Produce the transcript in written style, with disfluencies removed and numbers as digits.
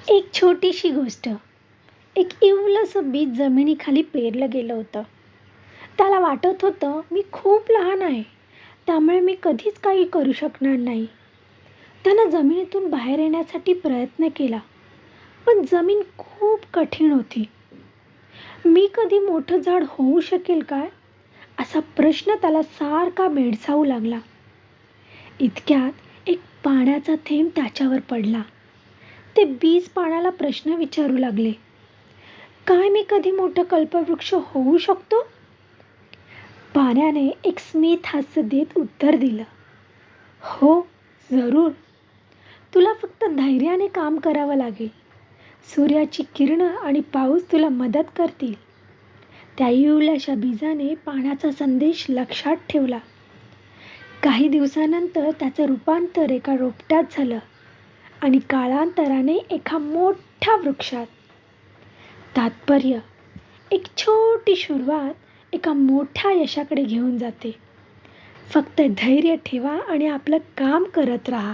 एक छोटीशी गोष्ट. एक इवलंसं बीज जमिनीखाली पेरलं गेलं होतं. त्याला वाटत होतं, मी खूप लहान आहे, त्यामुळे मी कधीच काही करू शकणार नाही. त्यानं जमिनीतून बाहेर येण्यासाठी प्रयत्न केला, पण जमीन खूप कठीण होती. मी कधी मोठं झाड होऊ शकेल काय? असा प्रश्न त्याला सारखा भेडसावू लागला. इतक्यात एक पाण्याचा थेंब त्याच्यावर पडला. ते बीज पाण्याला प्रश्न विचारू लागले, काय मी कधी मोठं कल्पवृक्ष होऊ शकतो? पाण्याने एक स्मित हास्य देत उत्तर दिलं, हो, जरूर. तुला फक्त धैर्याने काम करावं लागेल. सूर्याची किरणं आणि पाऊस तुला मदत करतील. त्या इवल्याशा बीजाने पाण्याचा संदेश लक्षात ठेवला. काही दिवसानंतर त्याचं रूपांतर एका रोपट्यात झालं आणि काळांतराने एका मोठ्या वृक्षात. तात्पर्य, एक छोटी सुरुवात एका मोठ्या यशाकडे घेऊन जाते. फक्त धैर्य ठेवा आणि आपलं काम करत राहा.